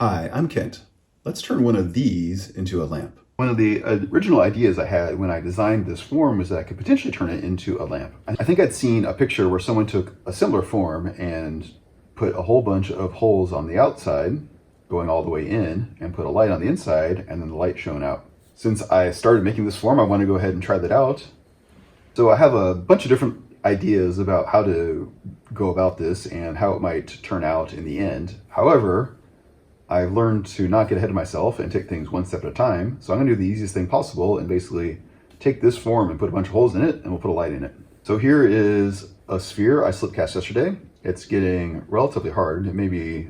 Hi, I'm Kent. Let's turn one of these into a lamp. One of the original ideas I had when I designed this form was that I could potentially turn it into a lamp. I think I'd seen a picture where someone took a similar form and put a whole bunch of holes on the outside, going all the way in, and put a light on the inside, and then the light shone out. Since I started making this form, I want to go ahead and try that out. So I have a bunch of different ideas about how to go about this and how it might turn out in the end. However, I've learned to not get ahead of myself and take things one step at a time. So I'm gonna do the easiest thing possible and basically take this form and put a bunch of holes in it, and we'll put a light in it. So here is a sphere I slip cast yesterday. It's getting relatively hard. It may be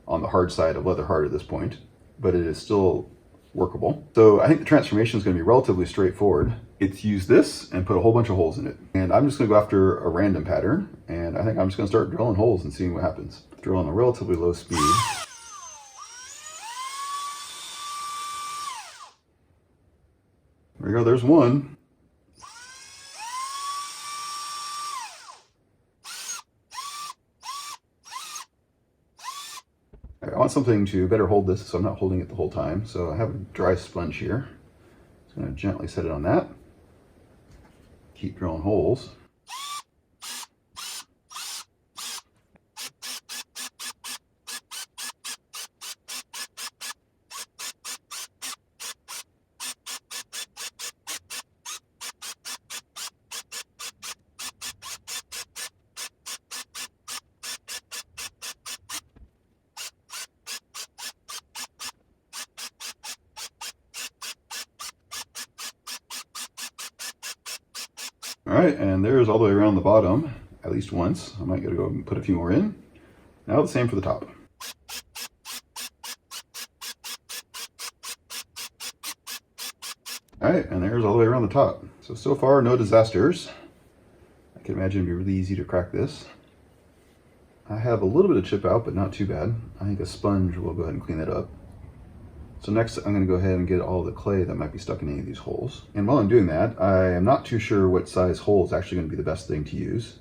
on the hard side of leather hard at this point, but it is still workable. So I think the transformation is gonna be relatively straightforward. It's use this and put a whole bunch of holes in it. And I'm just gonna go after a random pattern, and I think I'm just gonna start drilling holes and seeing what happens. Drill on a relatively low speed. There we go, there's one. I want something to better hold this so I'm not holding it the whole time. So I have a dry sponge here. Just gonna gently set it on that. Keep drilling holes. All right, and there's all the way around the bottom, at least once. I might gotta go and put a few more in. Now the same for the top. All right, and there's all the way around the top. So far, no disasters. I can imagine it'd be really easy to crack this. I have a little bit of chip out, but not too bad. I think a sponge will go ahead and clean that up. So next I'm gonna go ahead and get all the clay that might be stuck in any of these holes. And while I'm doing that, I am not too sure what size hole is actually gonna be the best thing to use.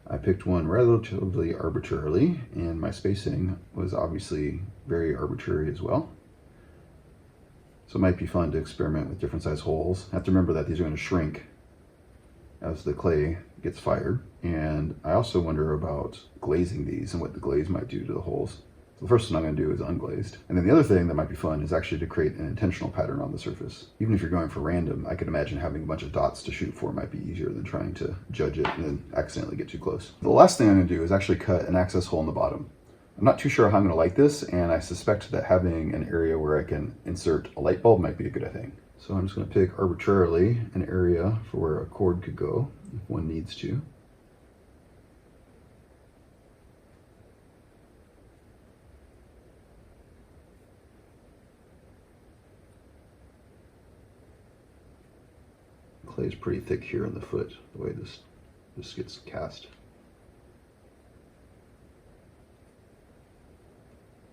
I picked one relatively arbitrarily, and my spacing was obviously very arbitrary as well. So it might be fun to experiment with different size holes. I have to remember that these are gonna shrink as the clay gets fired. And I also wonder about glazing these and what the glaze might do to the holes. The first one I'm going to do is unglazed. And then the other thing that might be fun is actually to create an intentional pattern on the surface. Even if you're going for random, I could imagine having a bunch of dots to shoot for might be easier than trying to judge it and then accidentally get too close. The last thing I'm going to do is actually cut an access hole in the bottom. I'm not too sure how I'm going to light this, and I suspect that having an area where I can insert a light bulb might be a good thing. So I'm just going to pick arbitrarily an area for where a cord could go if one needs to. Clay is pretty thick here in the foot, the way this gets cast.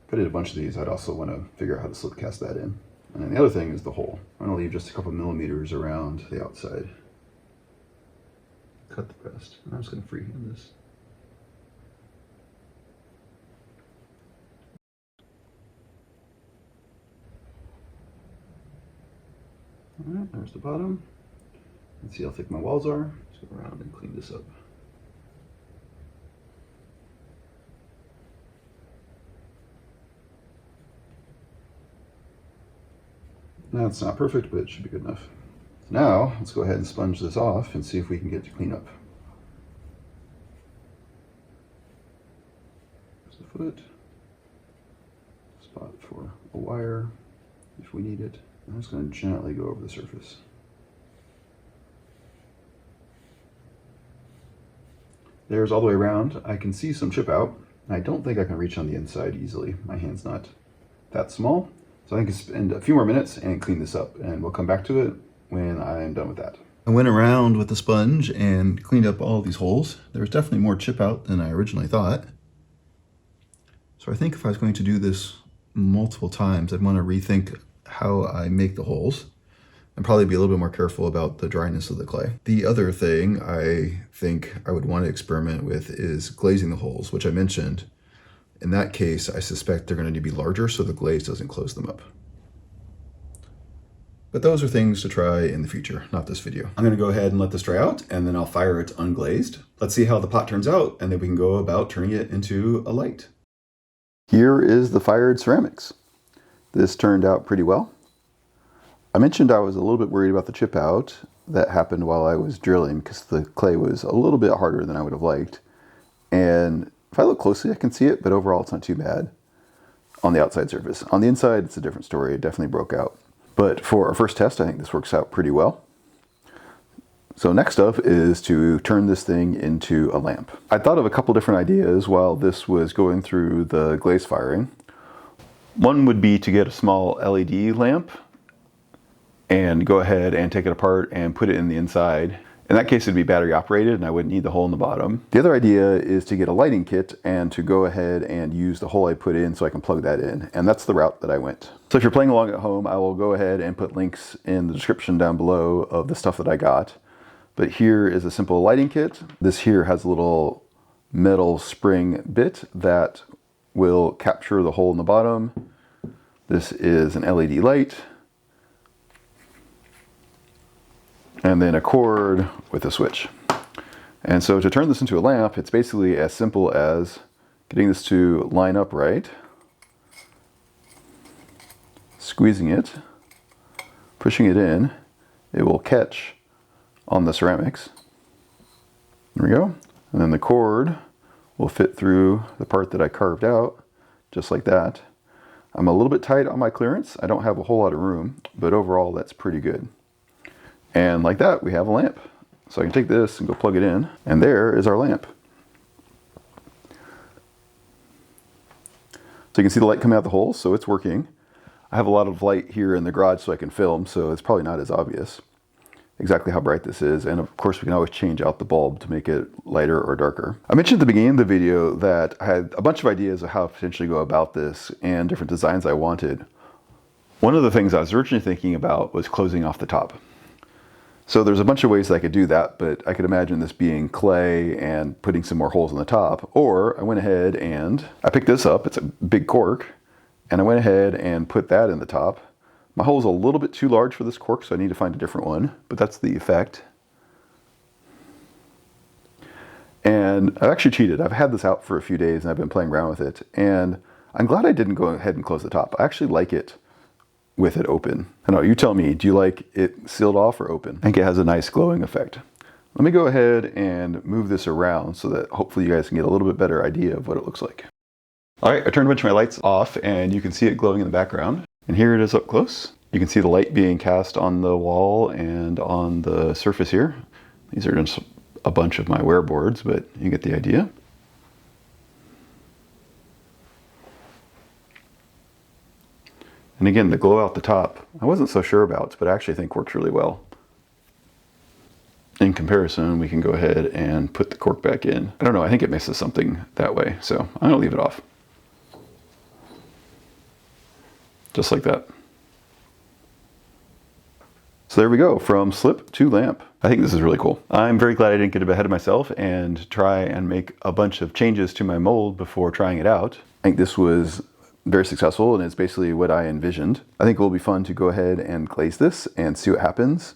If I did a bunch of these, I'd also want to figure out how to slip cast that in. And then the other thing is the hole. I'm going to leave just a couple millimeters around the outside. Cut the rest. And I'm just going to freehand this. All right, there's the bottom. Let's see how thick my walls are. Let's go around and clean this up. Now it's not perfect, but it should be good enough. Now let's go ahead and sponge this off and see if we can get it to clean up. There's the foot. Spot for a wire if we need it. I'm just going to gently go over the surface. There's all the way around. I can see some chip out. I don't think I can reach on the inside easily. My hand's not that small. So I think I can spend a few more minutes and clean this up, and we'll come back to it when I'm done with that. I went around with the sponge and cleaned up all these holes. There was definitely more chip out than I originally thought. So I think if I was going to do this multiple times, I'd want to rethink how I make the holes and probably be a little bit more careful about the dryness of the clay. The other thing I think I would want to experiment with is glazing the holes, which I mentioned In that case, I suspect they're going to be larger so the glaze doesn't close them up. But those are things to try in the future, not this video. I'm going to go ahead and let this dry out, and then I'll fire it unglazed. Let's see how the pot turns out, and then we can go about turning it into a light. Here is the fired ceramics. This turned out pretty well. I mentioned I was a little bit worried about the chip out. That happened while I was drilling because the clay was a little bit harder than I would have liked. And if I look closely, I can see it, but overall it's not too bad on the outside surface. On the inside, it's a different story. It definitely broke out. But for our first test, I think this works out pretty well. So next up is to turn this thing into a lamp. I thought of a couple different ideas while this was going through the glaze firing. One would be to get a small LED lamp and go ahead and take it apart and put it in the inside. In that case, it'd be battery operated and I wouldn't need the hole in the bottom. The other idea is to get a lighting kit and to go ahead and use the hole I put in so I can plug that in. And that's the route that I went. So if you're playing along at home, I will go ahead and put links in the description down below of the stuff that I got. But here is a simple lighting kit. This here has a little metal spring bit that will capture the hole in the bottom. This is an LED light. And then a cord with a switch. And so to turn this into a lamp, it's basically as simple as getting this to line up right, squeezing it, pushing it in. It will catch on the ceramics. There we go. And then the cord will fit through the part that I carved out, just like that. I'm a little bit tight on my clearance. I don't have a whole lot of room, but overall that's pretty good. And like that, we have a lamp. So I can take this and go plug it in, and there is our lamp. So you can see the light coming out the hole, so it's working. I have a lot of light here in the garage so I can film, so it's probably not as obvious exactly how bright this is. And of course, we can always change out the bulb to make it lighter or darker. I mentioned at the beginning of the video that I had a bunch of ideas of how to potentially go about this and different designs I wanted. One of the things I was originally thinking about was closing off the top. So there's a bunch of ways that I could do that, but I could imagine this being clay and putting some more holes on the top. Or I went ahead and I picked this up, it's a big cork, and I went ahead and put that in the top. My hole's a little bit too large for this cork, so I need to find a different one, but that's the effect. And I've actually cheated. I've had this out for a few days and I've been playing around with it, and I'm glad I didn't go ahead and close the top. I actually like it with it open. I know, you tell me, do you like it sealed off or open? I think it has a nice glowing effect. Let me go ahead and move this around so that hopefully you guys can get a little bit better idea of what it looks like. All right, I turned a bunch of my lights off and you can see it glowing in the background. And here it is up close. You can see the light being cast on the wall and on the surface here. These are just a bunch of my wear boards, but you get the idea. And again, the glow out the top, I wasn't so sure about, but I actually think works really well. In comparison, we can go ahead and put the cork back in. I don't know, I think it misses something that way, so I'm gonna leave it off. Just like that. So there we go, from slip to lamp. I think this is really cool. I'm very glad I didn't get ahead of myself and try and make a bunch of changes to my mold before trying it out. I think this was very successful and it's basically what I envisioned. I think it will be fun to go ahead and glaze this and see what happens.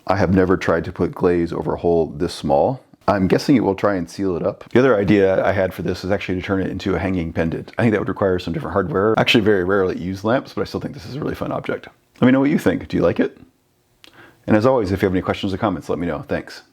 I have never tried to put glaze over a hole this small. I'm guessing it will try and seal it up. The other idea I had for this is actually to turn it into a hanging pendant. I think that would require some different hardware. I actually very rarely use lamps, but I still think this is a really fun object. Let me know what you think. Do you like it? And as always, if you have any questions or comments, let me know. Thanks.